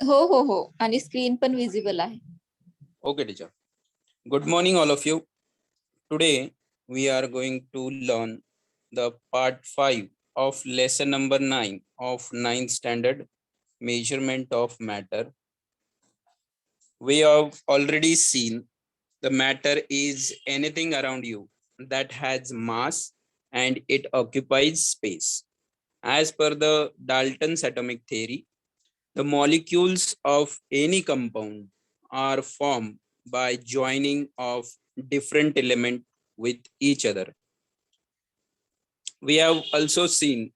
हो हो हो आणि स्क्रीन पण विजिबल आहे. Okay, teacher. Good morning, all of you. Today we are going to learn the part 5 of lesson number 9 of ninth standard, measurement of matter. We have already seen the matter is anything around you that has mass and it occupies space. As per the Dalton's atomic theory, the molecules of any compound are formed by joining of different elements with each other. We have also seen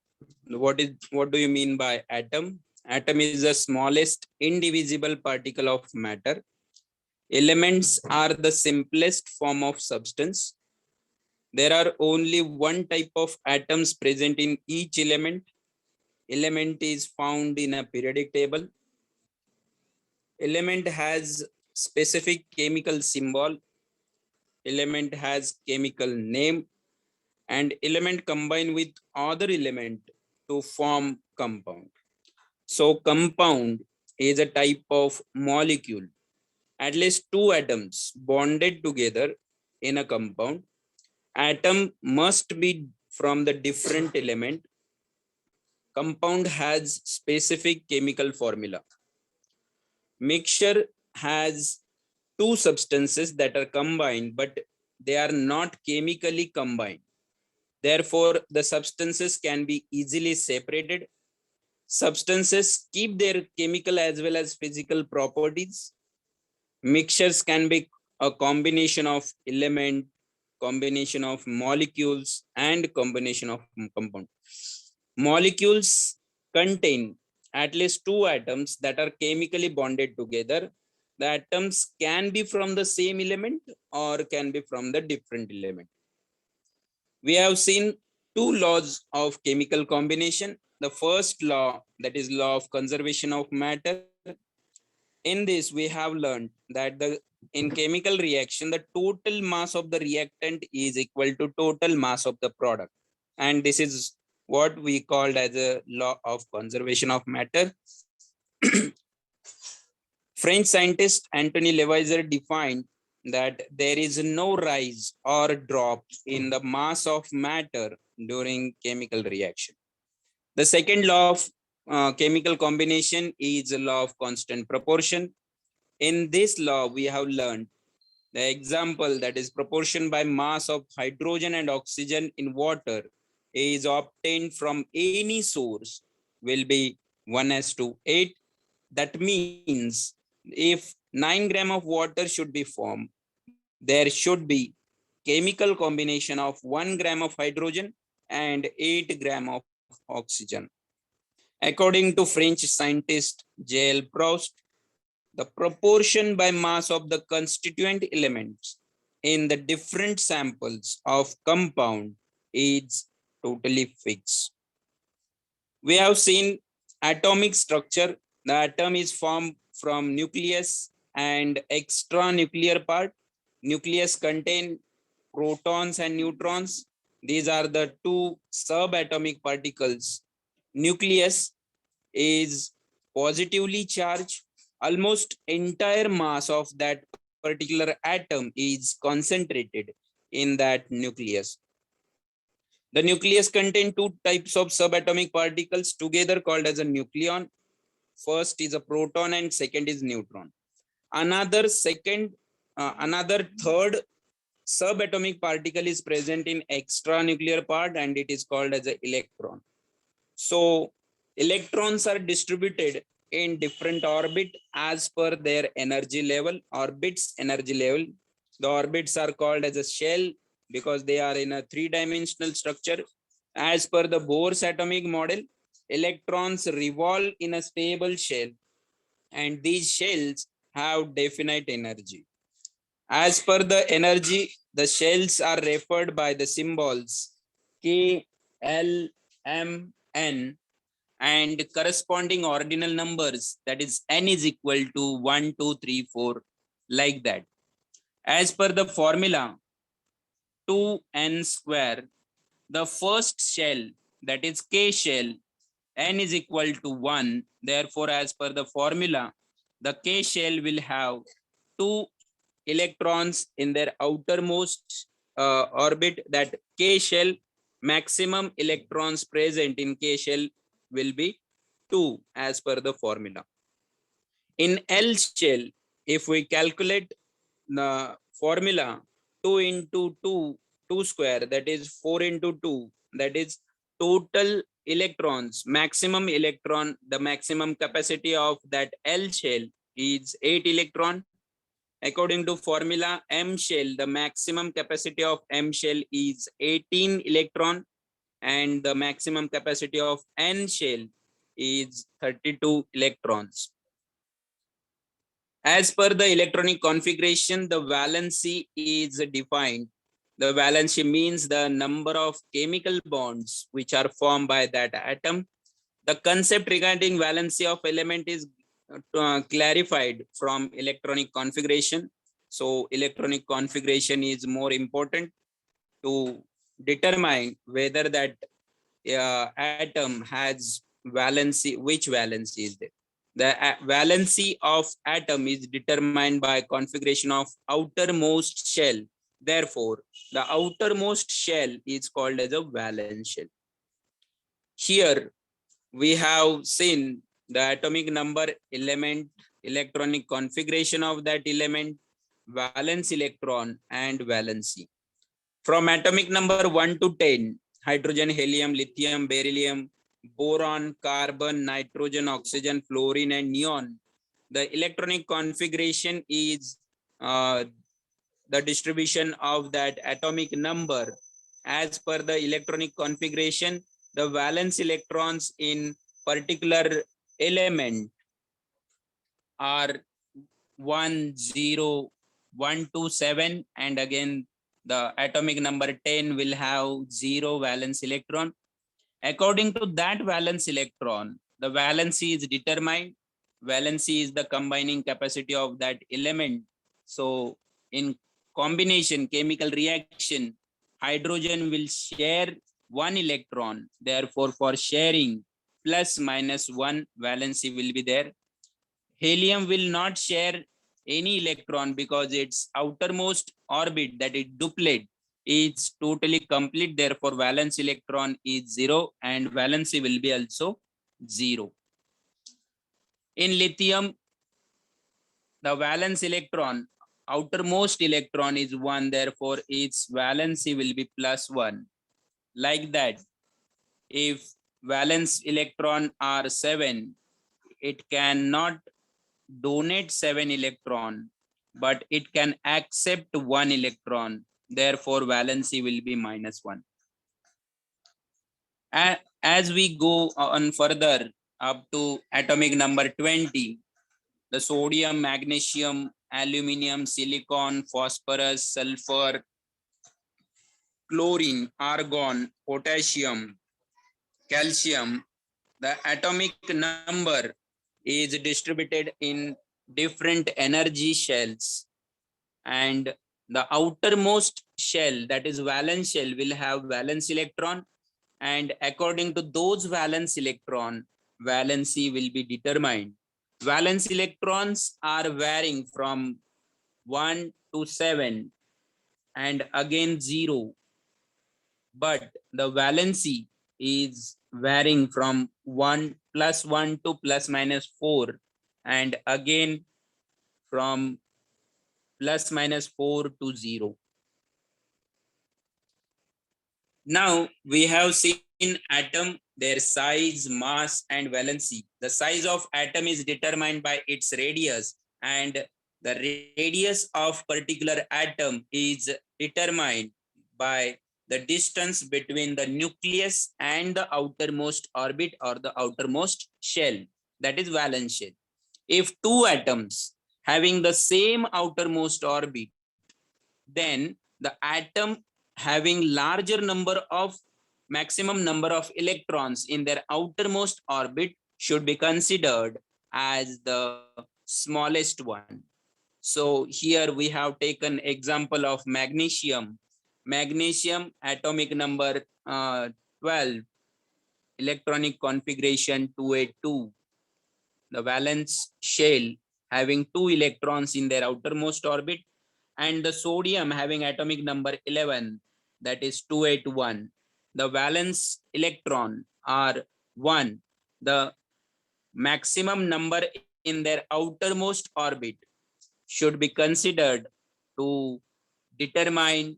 what do you mean by atom? Atom is the smallest indivisible particle of matter. Elements are the simplest form of substance. There are only one type of atoms present in each element. Element is found in a periodic table. Element has specific chemical symbol. Element has chemical name, and element combine with other element to form compound. So compound is a type of molecule. At least two atoms bonded together in a compound. Atom must be from the different element. Compound has specific chemical formula. Mixture has two substances that are combined, but they are not chemically combined. Therefore, the substances can be easily separated. Substances keep their chemical as well as physical properties. Mixtures can be a combination of element, combination of molecules, and combination of compound. Molecules contain at least two atoms that are chemically bonded together. The atoms can be from the same element or can be from the different element. We have seen two laws of chemical combination. The first law, that is law of conservation of matter. In this, we have learned that in chemical reaction, the total mass of the reactant is equal to total mass of the product. And this is what we called as a law of conservation of matter. French scientist Anthony Lavoisier defined that there is no rise or drop in the mass of matter during chemical reaction. The second law of chemical combination is the law of constant proportion. In this law, we have learned the example, that is proportion by mass of hydrogen and oxygen in water is obtained from any source will be 1:8. That means if 9 gram of water should be formed, there should be chemical combination of 1 gram of hydrogen and 8 gram of oxygen. According to French scientist J.L. Proust, the proportion by mass of the constituent elements in the different samples of compound is totally fixed. We have seen atomic structure. The atom is formed from nucleus and extranuclear part. Nucleus contain protons and neutrons. These are the two subatomic particles. Nucleus is positively charged. Almost entire mass of that particular atom is concentrated in that nucleus. The nucleus contains two types of subatomic particles together called as a nucleon. First is a proton and second is neutron. Another third subatomic particle is present in extranuclear part and it is called as an electron. So electrons are distributed in different orbit as per their energy level, orbits energy level. The orbits are called as a shell because they are in a three-dimensional structure. As per the Bohr's atomic model, electrons revolve in a stable shell and these shells have definite energy. As per the energy, the shells are referred by the symbols K, L, M, N and corresponding ordinal numbers, that is n is equal to 1, 2, 3, 4, like that. As per the formula 2n square, the first shell, that is K shell, n is equal to 1. Therefore, as per the formula, the K shell will have 2 electrons in their outermost orbit. That K shell, maximum electrons present in K shell will be 2 as per the formula. In L shell, if we calculate the formula, 2 into 2 square, that is 4 into 2, that is total electrons, maximum electron, the maximum capacity of that L shell is 8 electron. According to formula M shell, the maximum capacity of M shell is 18 electron, and the maximum capacity of N shell is 32 electrons. As per the electronic configuration, the valency is defined. The valency means the number of chemical bonds which are formed by that atom. The concept regarding valency of element is clarified from electronic configuration. So electronic configuration is more important to determine whether that atom has valency, which valency is there. The valency of atom is determined by configuration of outermost shell. Therefore, the outermost shell is called as a valence shell. Here we have seen the atomic number, element, electronic configuration of that element, valence electron, and valency. From atomic number 1 to 10, hydrogen, helium, lithium, beryllium, boron, carbon, nitrogen, oxygen, fluorine, and neon, the electronic configuration is the distribution of that atomic number. As per the electronic configuration, the valence electrons in particular element are 1, 0, 1 to 7, and again the atomic number 10 will have 0 valence electron. According to that valence electron, the valency is determined. Valency is the combining capacity of that element. So in combination chemical reaction, hydrogen will share 1 electron. Therefore, for sharing, plus minus 1 valency will be there. Helium will not share any electron because its outermost orbit, that is duplet, is totally complete. Therefore, valence electron is 0 and valency will be also 0. In lithium, the valence electron, outermost electron is 1. Therefore, its valency will be plus 1. Like that, if valence electron are 7, it cannot donate 7 electron, but it can accept 1 electron. Therefore, valency will be minus 1. As we go on further up to atomic number 20, the sodium, magnesium, aluminum, silicon, phosphorus, sulfur, chlorine, argon, potassium, calcium, the atomic number is distributed in different energy shells, and the outermost shell, that is valence shell, will have valence electron, and according to those valence electron, valency will be determined. Valence electrons are varying from 1 to 7 and again 0, but the valency is varying from 1 plus 1 to plus minus 4, and again from plus minus 4 to 0. Now we have seen atom, their size, mass, and valency. The size of atom is determined by its radius, and the radius of particular atom is determined by the distance between the nucleus and the outermost orbit or the outermost shell, that is valence shell. If two atoms having the same outermost orbit, then the atom having larger number of maximum number of electrons in their outermost orbit should be considered as the smallest one. So here we have taken example of magnesium. Magnesium atomic number 12. electronic configuration 2a2, the valence shell having 2 electrons in their outermost orbit, and the sodium having atomic number 11, that is 281. The valence electron are 1. The maximum number in their outermost orbit should be considered to determine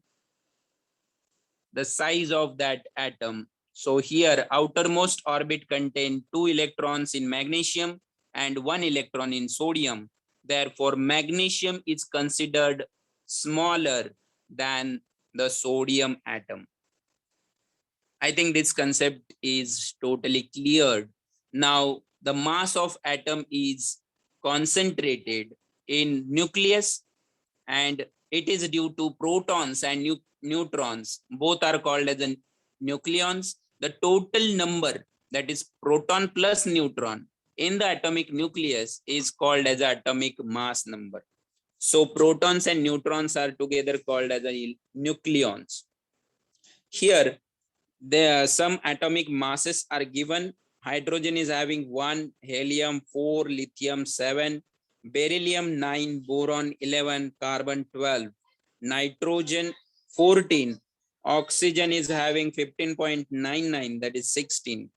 the size of that atom. So here outermost orbit contain 2 electrons in magnesium and 1 electron in sodium. Therefore, magnesium is considered smaller than the sodium atom. I think this concept is totally cleared. Now, the mass of atom is concentrated in nucleus, and it is due to protons and neutrons. Both are called as nucleons. The total number, that is proton plus neutron, in the atomic nucleus is called as atomic mass number. So protons and neutrons are together called as nucleons. Here, there are some atomic masses are given. Hydrogen is having 1, helium 4, lithium 7, beryllium 9, boron 11, carbon 12, nitrogen 14, oxygen is having 15.99, that is 16,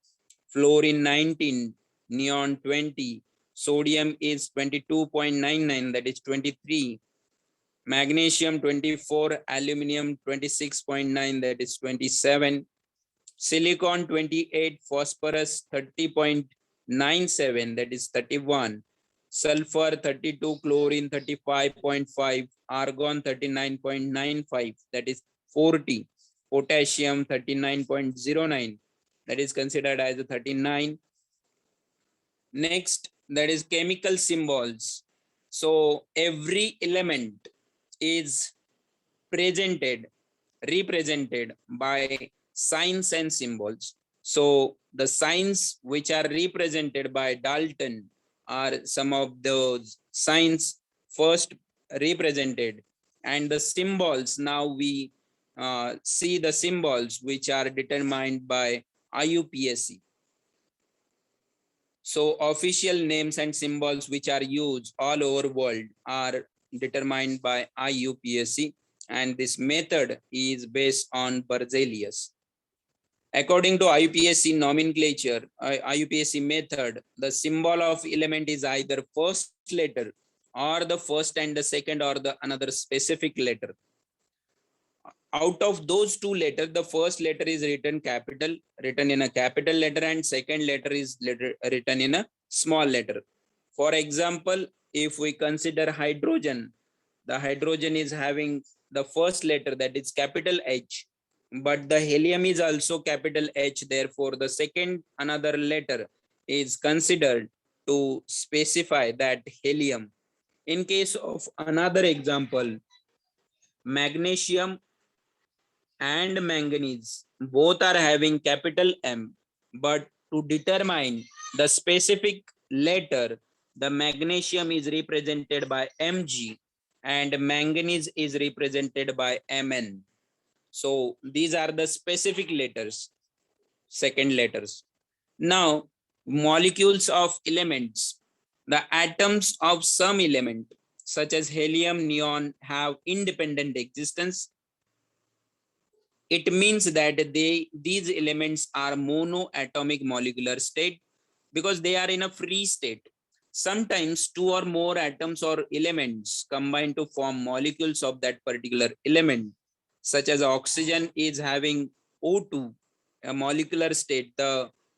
fluorine 19, neon 20, sodium is 22.99, that is 23, magnesium 24, aluminum 26.9, that is 27, silicon 28, phosphorus 30.97, that is 31, sulfur 32, chlorine 35.5, argon 39.95, that is 40, potassium 39.09, that is considered as a 39. Next, that is chemical symbols. So every element is represented by signs and symbols. So the signs which are represented by Dalton are some of those signs first represented, and the symbols, now we see the symbols which are determined by IUPAC. So official names and symbols which are used all over world are determined by IUPAC, and this method is based on Berzelius. According to IUPAC nomenclature, IUPAC method, the symbol of element is either first letter or the first and the second or the another specific letter. Out of those two letters, the first letter is written in a capital letter, and second letter is written in a small letter. For example, if we consider hydrogen, the hydrogen is having the first letter, that is capital H, but the helium is also capital H. Therefore, the second another letter is considered to specify that helium. In case of another example, magnesium and manganese, both are having capital M, but to determine the specific letter, the magnesium is represented by Mg and manganese is represented by Mn. So these are the specific letters, second letters. Now, molecules of elements, the atoms of some element such as helium, neon have independent existence. It means that these elements are monoatomic molecular state because they are in a free state. Sometimes two or more atoms or elements combine to form molecules of that particular element, such as oxygen is having O2, a molecular state,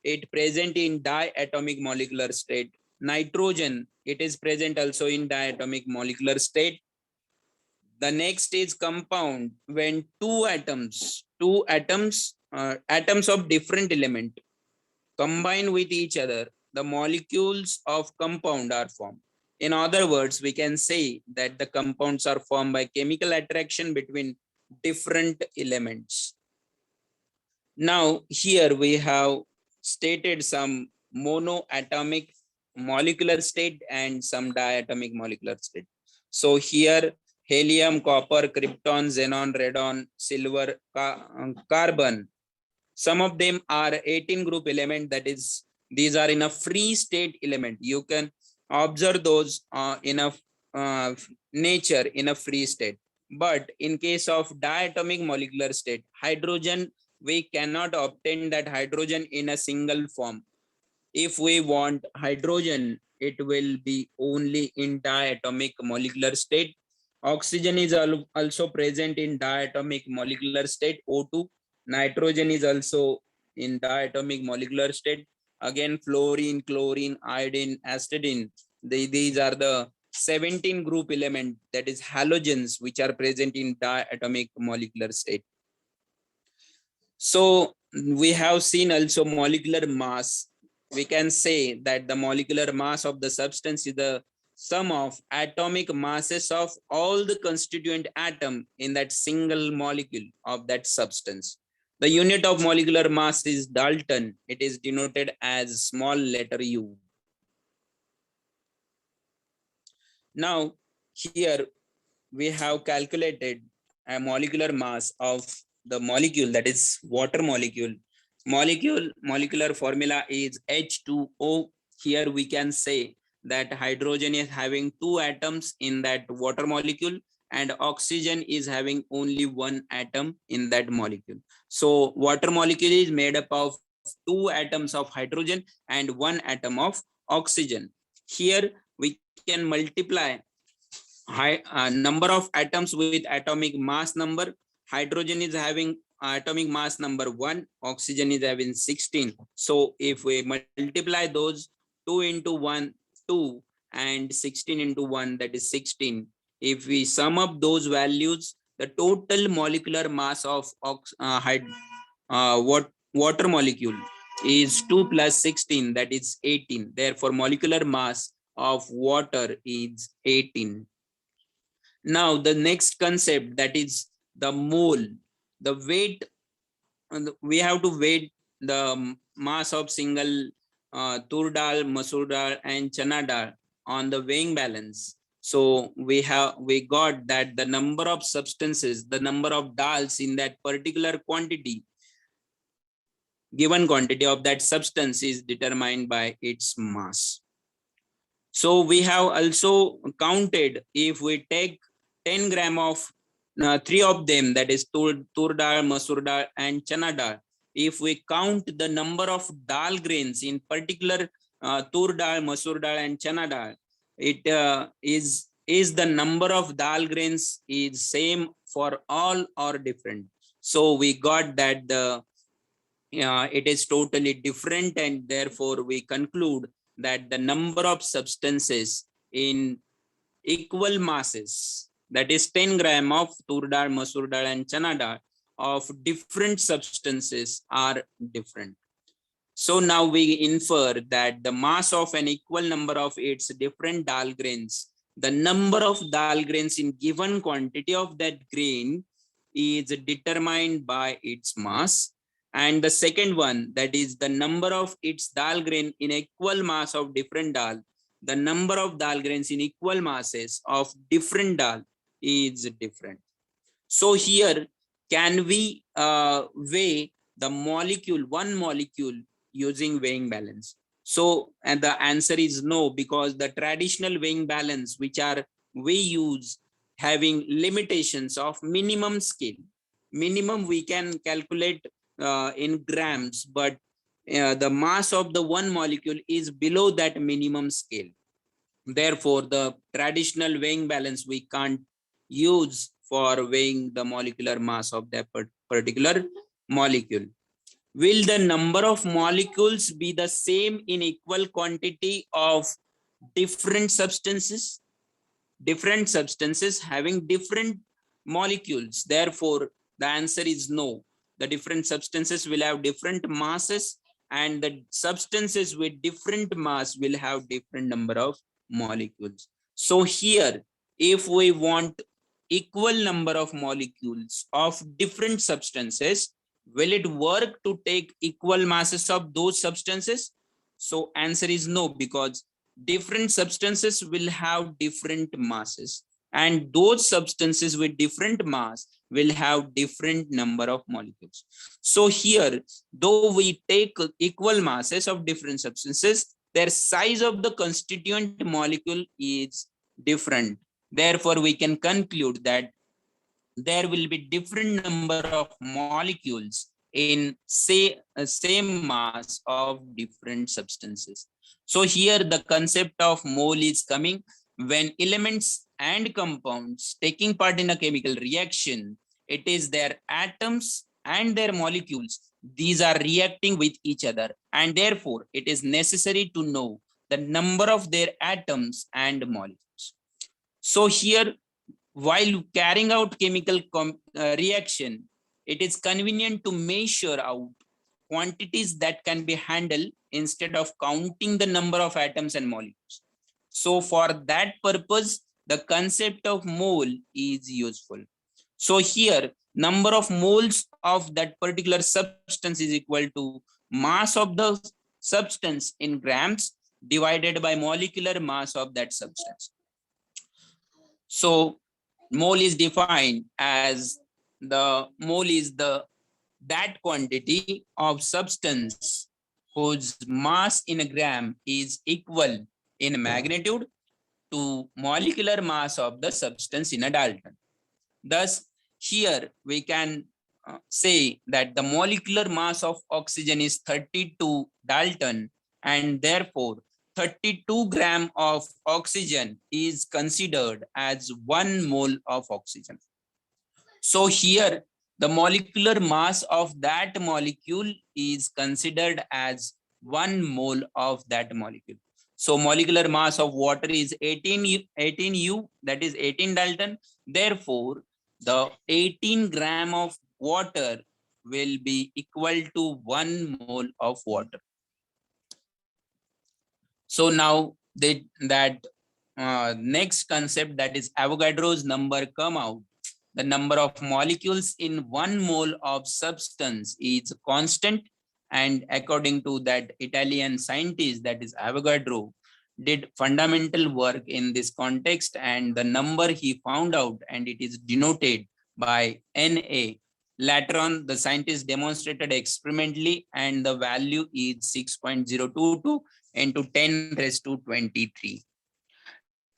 it present in diatomic molecular state. Nitrogen, it is present also in diatomic molecular state. The next is compound, when atoms of different element combine with each other, the molecules of compound are formed. In other words, we can say that the compounds are formed by chemical attraction between different elements. Now, here we have stated some monoatomic molecular state and some diatomic molecular state. So here, helium, copper, krypton, xenon, radon, silver, carbon Some of them are 18 group element, that is, these are in a free state element. You can observe those in a nature in a free state. But in case of diatomic molecular state, hydrogen, we cannot obtain that hydrogen in a single form. If we want hydrogen, it will be only in diatomic molecular state. Oxygen is also present in diatomic molecular state, O2. Nitrogen is also in diatomic molecular state. Again, fluorine, chlorine, iodine, acetylene. These are the 17 group element, that is halogens, which are present in diatomic molecular state. So we have seen also molecular mass. We can say that the molecular mass of the substance is the sum of atomic masses of all the constituent atom in that single molecule of that substance. The unit of molecular mass is Dalton. It is denoted as small letter u. Now here we have calculated a molecular mass of the molecule, that is water molecule. Molecular formula is H2O. Here we can say that hydrogen is having 2 atoms in that water molecule and oxygen is having only 1 atom in that molecule. So water molecule is made up of 2 atoms of hydrogen and 1 atom of oxygen. Here we can multiply number of atoms with atomic mass number. Hydrogen is having atomic mass number 1, oxygen is having 16. So if we multiply those, 2 into 1, 2, and 16 into 1, that is 16. If we sum up those values, the total molecular mass of water molecule is 2 plus 16, that is 18. Therefore, molecular mass of water is 18. Now the next concept, that is the mole, the weight. We have to weight the mass of single tur dal, masoor dal, and chana dal on the weighing balance. So we got that the number of substances, the number of dals in that particular quantity, given quantity of that substance is determined by its mass. So we have also counted, if we take 10 gram of 3 of them, that is tur dal, masoor dal, and chana dal. If we count the number of dal grains in particular tur dal, masoor dal, and chana dal, it is the number of dal grains is same for all or different. So we got that the it is totally different, and therefore we conclude that the number of substances in equal masses, that is 10 gram of tur dal, masoor dal, and chana dal of different substances are different. So now we infer that the mass of an equal number of its different dal grains, the number of dal grains in given quantity of that grain is determined by its mass. And the second one, that is the number of its dal grain in equal mass of different dal, the number of dal grains in equal masses of different dal is different. So here, can we weigh the molecule, one molecule, using weighing balance? So, and the answer is no, because the traditional weighing balance, which are we use, having limitations of minimum scale. Minimum we can calculate in grams, but the mass of the one molecule is below that minimum scale. Therefore, the traditional weighing balance we can't use for weighing the molecular mass of that particular molecule. Will the number of molecules be the same in equal quantity of different substances? Different substances having different molecules. Therefore, the answer is no. The different substances will have different masses, and the substances with different mass will have different number of molecules. So here, if we want equal number of molecules of different substances, will it work to take equal masses of those substances? So answer is no, because different substances will have different masses, and those substances with different mass will have different number of molecules. So here, though we take equal masses of different substances, their size of the constituent molecule is different. Therefore, we can conclude that there will be different number of molecules in same mass of different substances. So here the concept of mole is coming when elements and compounds taking part in a chemical reaction, it is their atoms and their molecules. These are reacting with each other, and therefore it is necessary to know the number of their atoms and molecules. So here, while carrying out chemical reaction, it is convenient to measure out quantities that can be handled instead of counting the number of atoms and molecules. So for that purpose, the concept of mole is useful. So here, number of moles of that particular substance is equal to mass of the substance in grams divided by molecular mass of that substance. So mole is defined as that quantity of substance whose mass in a gram is equal in magnitude to molecular mass of the substance in a Dalton. Thus, here we can say that the molecular mass of oxygen is 32 Dalton, and therefore 32 gram of oxygen is considered as 1 mole of oxygen. So here the molecular mass of that molecule is considered as 1 mole of that molecule. So molecular mass of water is 18 U, that is 18 Dalton. Therefore, the 18 gram of water will be equal to 1 mole of water. So now next concept, that is Avogadro's number, come out. The number of molecules in 1 mole of substance is constant, and according to that Italian scientist, that is Avogadro, did fundamental work in this context, and the number he found out, and it is denoted by Na. Later on, the scientist demonstrated experimentally, and the value is 6.022 into 10 raised to 23.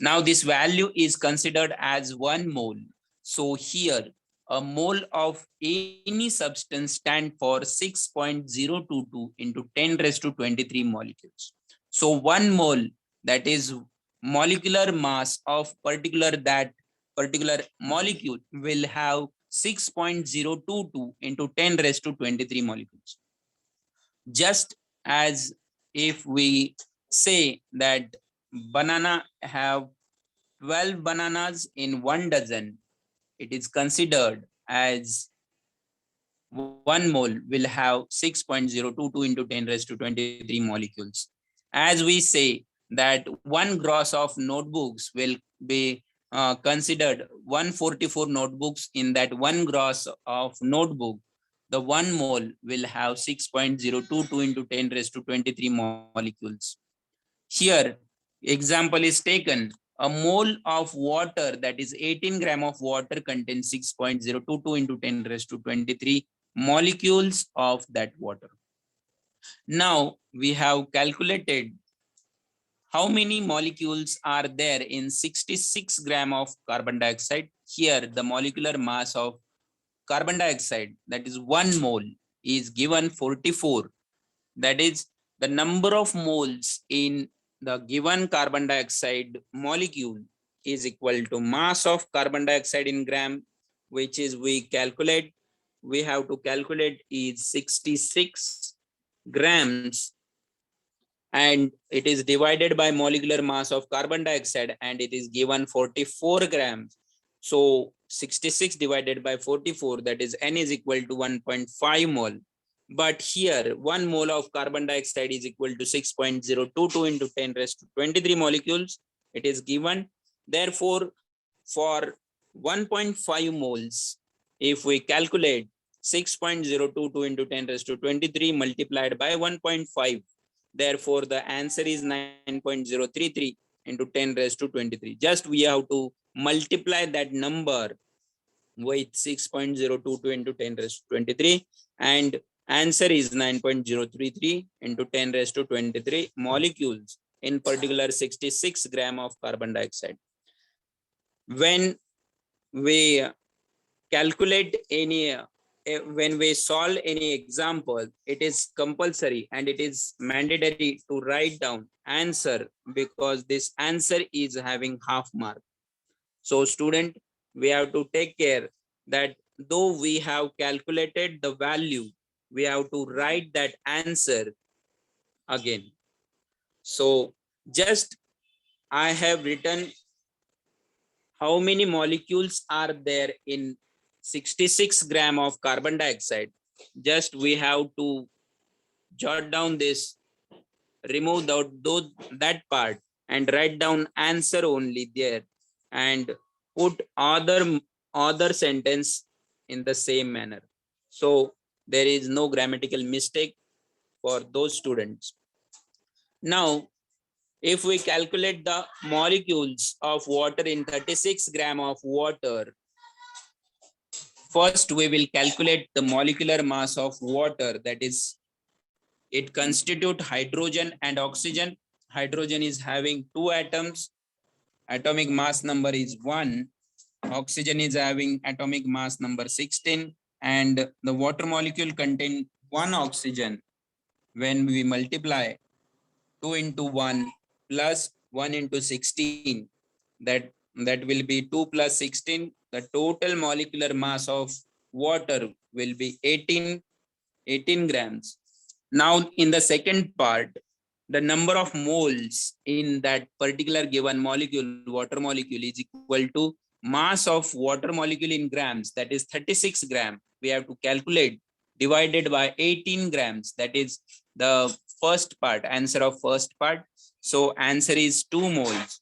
Now this value is considered as 1 mole. So here, a mole of any substance stand for 6.022 into 10 raised to 23 molecules. So 1 mole, that is molecular mass of that particular molecule, will have 6.022 into 10 raised to 23 molecules. Just as if we say that banana have 12 bananas in 1 dozen, it is considered as 1 mole will have 6.022 into 10 raised to 23 molecules. As we say that 1 gross of notebooks will be considered 144 notebooks in that 1 gross of notebook, the 1 mole will have 6.022 into 10 raised to 23 molecules. Here, example is taken. A mole of water, that is 18 gram of water, contains 6.022 into 10 raised to 23 molecules of that water. Now we have calculated how many molecules are there in 66 gram of carbon dioxide. Here the molecular mass of carbon dioxide, that is 1 mole, is given 44. That is the number of moles in the given carbon dioxide molecule is equal to mass of carbon dioxide in gram, which is we have to calculate is 66 grams, and it is divided by molecular mass of carbon dioxide, and it is given 44 grams. So 66 divided by 44, that is N is equal to 1.5 mole. But here 1 mole of carbon dioxide is equal to 6.022 into 10 raised to 23 molecules. It is given. Therefore, for 1.5 moles, if we calculate 6.022 into 10 raised to 23 multiplied by 1.5, therefore the answer is 9.033 into 10 raised to 23. Just we have to multiply that number with 6.022 into 10 raised to 23, and answer is 9.033 into 10 raised to 23 molecules, in particular 66 gram of carbon dioxide. When we calculate any when we solve any example, it is compulsory and it is mandatory to write down answer, because this answer is having half mark. So student, we have to take care that though we have calculated the value, we have to write that answer again. So just I have written how many molecules are there in 66 gram of carbon dioxide. Just we have to jot down this, remove that part and write down answer only there, and put other sentence in the same manner. So there is no grammatical mistake for those students. Now, if we calculate the molecules of water in 36 gram of water, first we will calculate the molecular mass of water, that is, it constitute hydrogen and oxygen. Hydrogen is having 2 atoms, atomic mass number is 1. Oxygen is having atomic mass number 16, and the water molecule contain 1 oxygen. When we multiply 2 into 1 plus 1 into 16, that will be 2 plus 16. The total molecular mass of water will be 18 grams. Now in the second part, the number of moles in that particular given molecule, water molecule, is equal to mass of water molecule in grams, that is 36 gram. We have to calculate divided by 18 grams, that is the first part, answer of first part. So answer is 2 moles.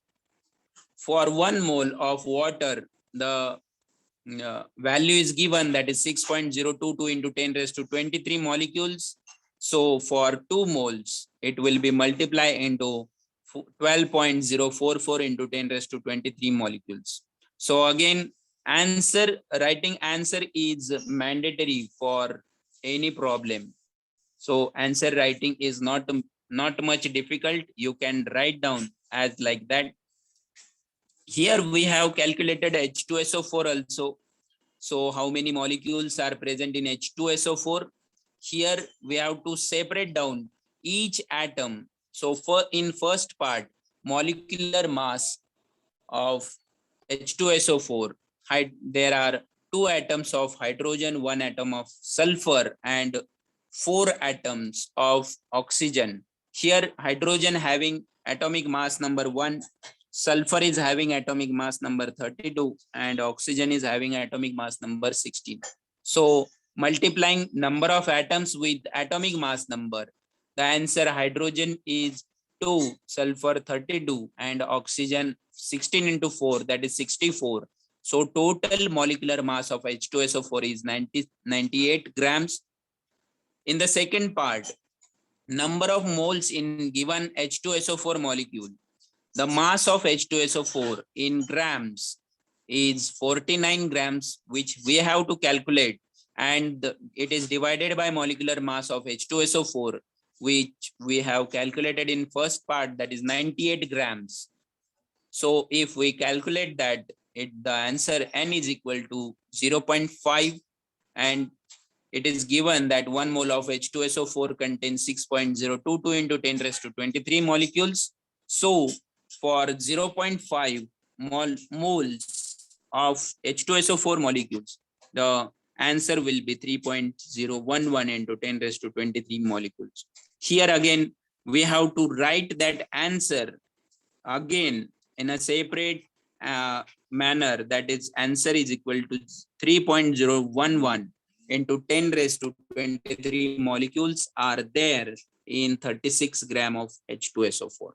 For 1 mole of water, the value is given, that is 6.022 into 10 raised to 23 molecules. So for 2 moles, it will be multiplied into 12.044 into 10 raised to 23 molecules. So again, writing answer is mandatory for any problem. So answer writing is not much difficult. You can write down as like that. Here we have calculated H2SO4 also. So how many molecules are present in H2SO4? Here we have to separate down each atom. So in first part, molecular mass of H2SO4, there are 2 atoms of hydrogen, 1 atom of sulfur, and 4 atoms of oxygen. Here hydrogen having atomic mass number 1, sulfur is having atomic mass number 32, and oxygen is having atomic mass number 16. So multiplying number of atoms with atomic mass number, the answer hydrogen is 2, sulfur 32, and oxygen 16 into 4, that is 64. So total molecular mass of H2SO4 is 98 grams. In the second part, number of moles in given H2SO4 molecule, the mass of H2SO4 in grams is 49 grams, which we have to calculate, and it is divided by molecular mass of H2SO4, which we have calculated in first part, that is 98 grams. So if we calculate that, the answer N is equal to 0.5, and it is given that 1 mole of H2SO4 contains 6.022 into 10 raised to 23 molecules. So for 0.5 moles of H2SO4 molecules, the answer will be 3.011 into 10 raised to 23 molecules. Here again, we have to write that answer again in a separate manner, that is answer is equal to 3.011 into 10 raised to 23 molecules are there in 36 gram of H2SO4.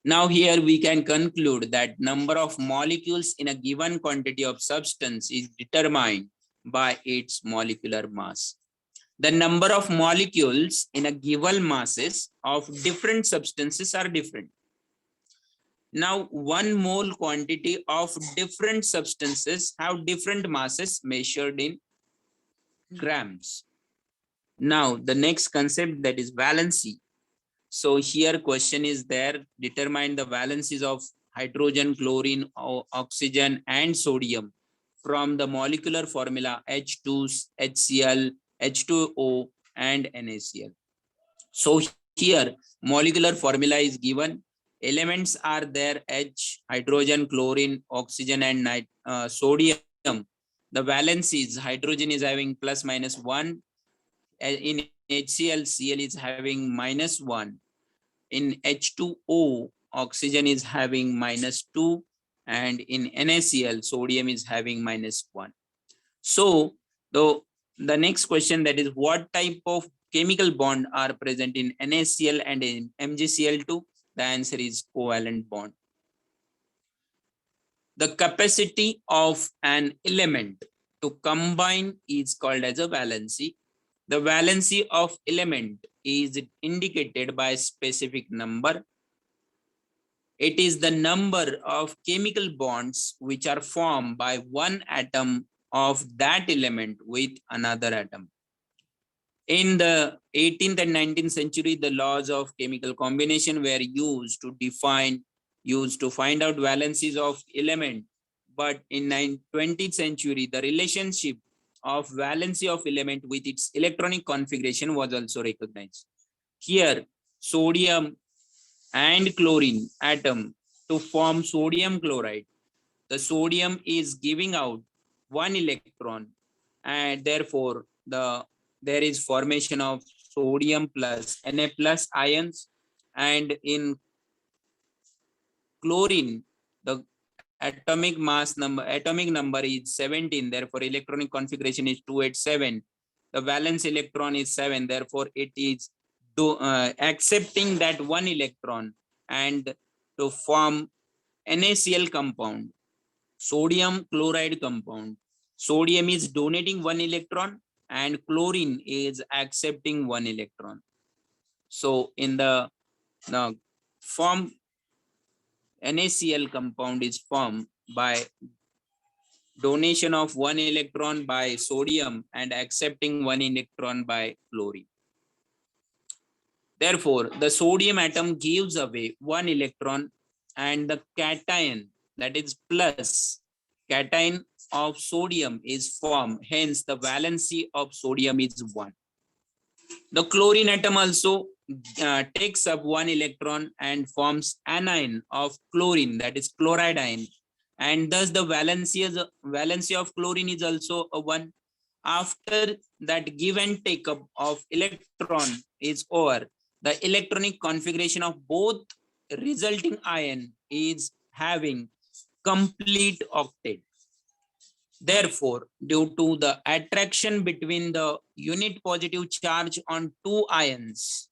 Now here we can conclude that number of molecules in a given quantity of substance is determined by its molecular mass. The number of molecules in a given masses of different substances are different. Now, 1 mole quantity of different substances have different masses measured in grams. Now, the next concept, that is valency. So here question is there, determine the valencies of hydrogen, chlorine, oxygen and sodium from the molecular formula H2, HCl, H2O and NaCl. So here molecular formula is given. Elements are there: H, hydrogen, chlorine, oxygen and sodium. The valencies: hydrogen is having plus minus 1. In HCl, Cl is having minus 1. In H2O, oxygen is having minus 2. And in NaCl, sodium is having minus 1. So the next question, that is, what type of chemical bond are present in NaCl and in MgCl2? The answer is covalent bond. The capacity of an element to combine is called as a valency. The valency of element is indicated by a specific number. It is the number of chemical bonds which are formed by one atom of that element with another atom. In the 18th and 19th century, the laws of chemical combination were used to find out valencies of element. But in 20th century, the relationship of valency of element with its electronic configuration was also recognized. Here, sodium and chlorine atom to form sodium chloride. The sodium is giving out 1 electron, and therefore there is formation of sodium plus Na plus ions. And in chlorine, the atomic number is 17, therefore electronic configuration is 287. The valence electron is 7, therefore it is accepting that 1 electron and to form NaCl compound, sodium chloride compound. Sodium is donating 1 electron and chlorine is accepting 1 electron. So in the form, NaCl compound is formed by donation of 1 electron by sodium and accepting 1 electron by chlorine. Therefore, the sodium atom gives away 1 electron and the cation, that is plus cation of sodium, is formed. Hence, the valency of sodium is 1. The chlorine atom also takes up 1 electron and forms anion of chlorine, that is chloride ion. And thus the valency of chlorine is also a 1. After that give and take up of electron is over, the electronic configuration of both resulting ion is having complete octet. Therefore, due to the attraction between the unit positive charge on 2 ions,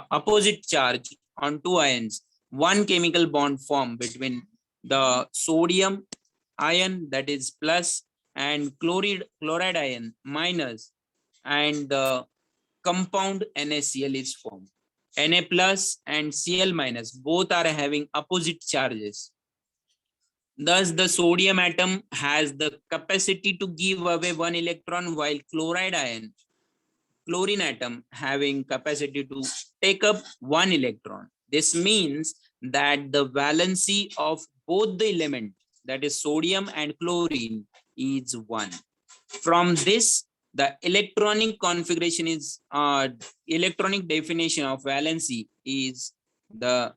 opposite charge on 2 ions, 1 chemical bond formed between the sodium ion, that is plus, and chloride ion minus, and the compound NaCl is formed. Na plus and Cl minus both are having opposite charges. Thus, the sodium atom has the capacity to give away 1 electron, while chlorine atom having capacity to take up 1 electron. This means that the valency of both the element, that is sodium and chlorine, is 1. From this, the electronic configuration is electronic definition of valency is the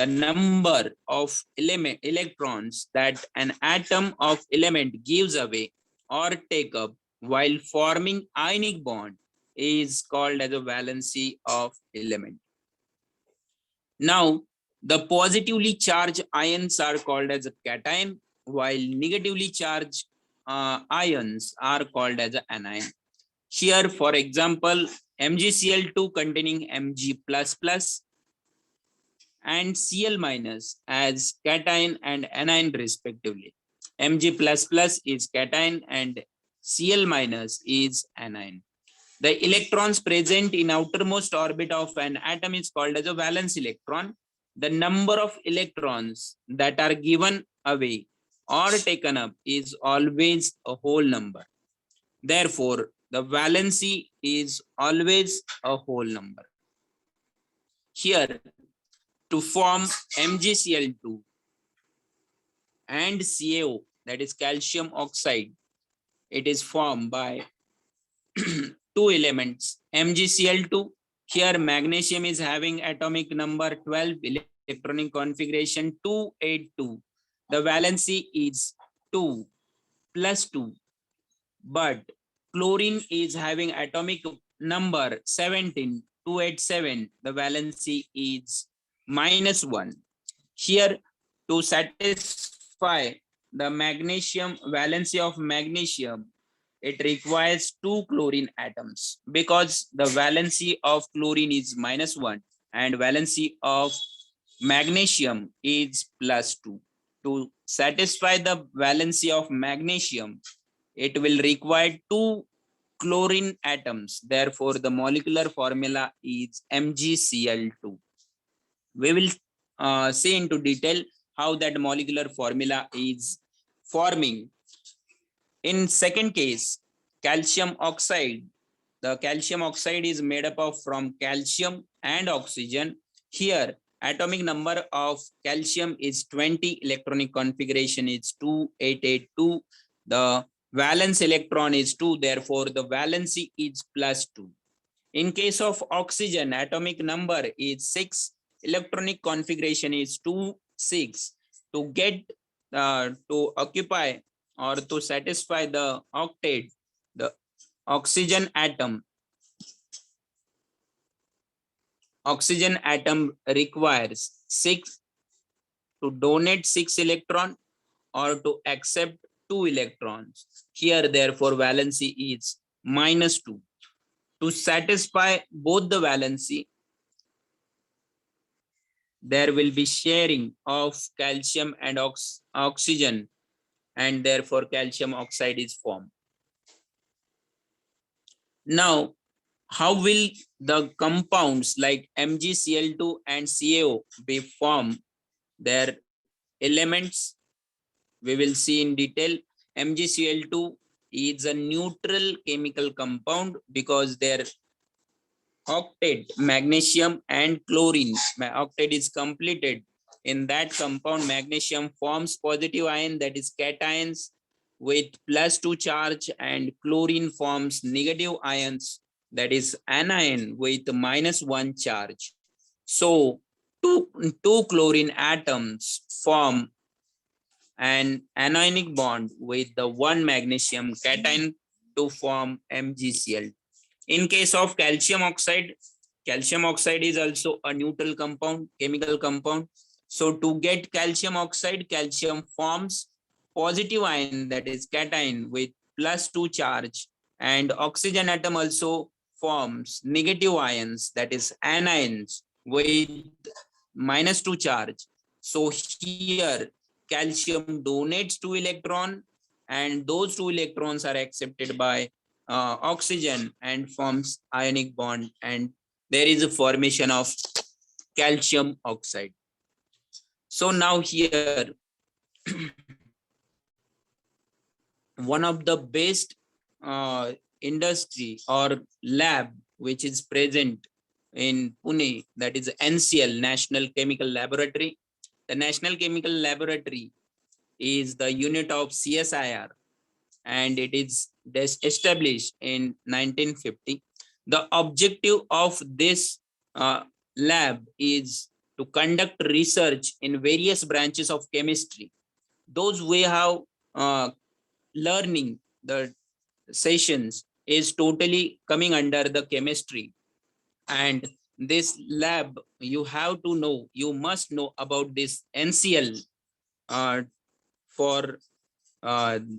number of electrons that an atom of element gives away or take up while forming ionic bond is called as a valency of element. Now, the positively charged ions are called as a cation, while negatively charged ions are called as an anion. Here, for example, MgCl2 containing Mg++ and Cl minus as cation and anion respectively. Mg++ is cation and Cl minus is anion. The electrons present in outermost orbit of an atom is called as a valence electron. the number of electrons that are given away or taken up is always a whole number. Therefore, the valency is always a whole number. Here, to form MgCl2 and CaO, that is calcium oxide, it is formed by two elements, MgCl2. Here, magnesium is having atomic number 12, electronic configuration 282. The valency is 2 plus 2. But chlorine is having atomic number 17, 287. The valency is -1. Here, to satisfy the magnesium valency of magnesium, it requires 2 chlorine atoms, because the valency of chlorine is -1 and valency of magnesium is +2. To satisfy the valency of magnesium, it will require 2 chlorine atoms. Therefore, the molecular formula is MgCl2. We will see into detail how that molecular formula is forming. In second case, calcium oxide. The calcium oxide is made up of from calcium and oxygen. Here, atomic number of calcium is 20, electronic configuration is 2882. The valence electron is 2, therefore the valency is +2. In case of oxygen, atomic number is 6, electronic configuration is 2, 6. To get to occupy or to satisfy the octet, the oxygen atom requires 6 to donate 6 electron or to accept 2 electrons. Here, therefore, valency is -2. To satisfy both the valency, there will be sharing of calcium and oxygen, and therefore calcium oxide is formed. Now, how will the compounds like MgCl2 and CaO be formed? Their elements we will see in detail. MgCl2 is a neutral chemical compound because their octet, magnesium and chlorine, octet is completed. In that compound, magnesium forms positive ion, that is cations with +2 charge, and chlorine forms negative ions, that is anion with -1 charge. So two chlorine atoms form an anionic bond with the one magnesium cation to form MgCl. In case of calcium oxide is also a neutral compound, chemical compound. So to get calcium oxide, calcium forms positive ion, that is cation with +2 charge, and oxygen atom also forms negative ions, that is anions with -2 charge. So here calcium donates 2 electron, and those 2 electrons are accepted by oxygen and forms ionic bond, and there is a formation of calcium oxide. So now here one of the best industry or lab which is present in Pune, that is NCL, National Chemical Laboratory. The National Chemical Laboratory is the unit of CSIR, and it is established in 1950. The objective of this lab is to conduct research in various branches of chemistry. Those we have learning the sessions is totally coming under the chemistry, and this lab you have to know, you must know about this NCL for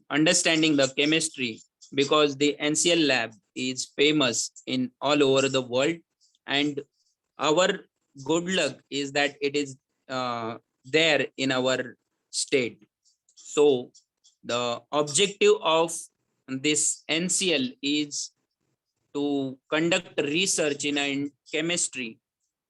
understanding the chemistry, because the NCL lab is famous in all over the world, and our good luck is that it is there in our state. So the objective of this NCL is to conduct research in chemistry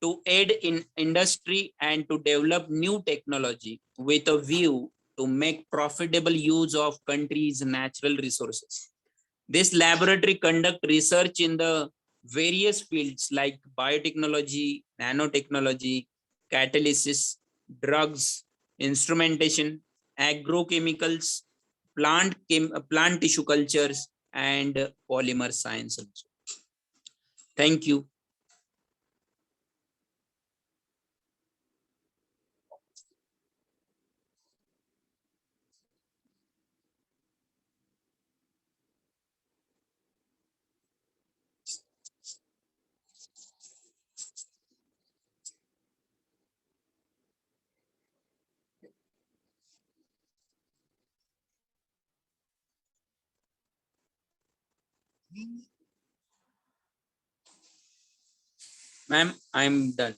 to aid in industry and to develop new technology with a view to make profitable use of country's natural resources. This laboratory conduct research in the various fields like biotechnology, nanotechnology, catalysis, drugs, instrumentation, agrochemicals, plant tissue cultures, and polymer science also. Thank you. Ma'am, I'm done.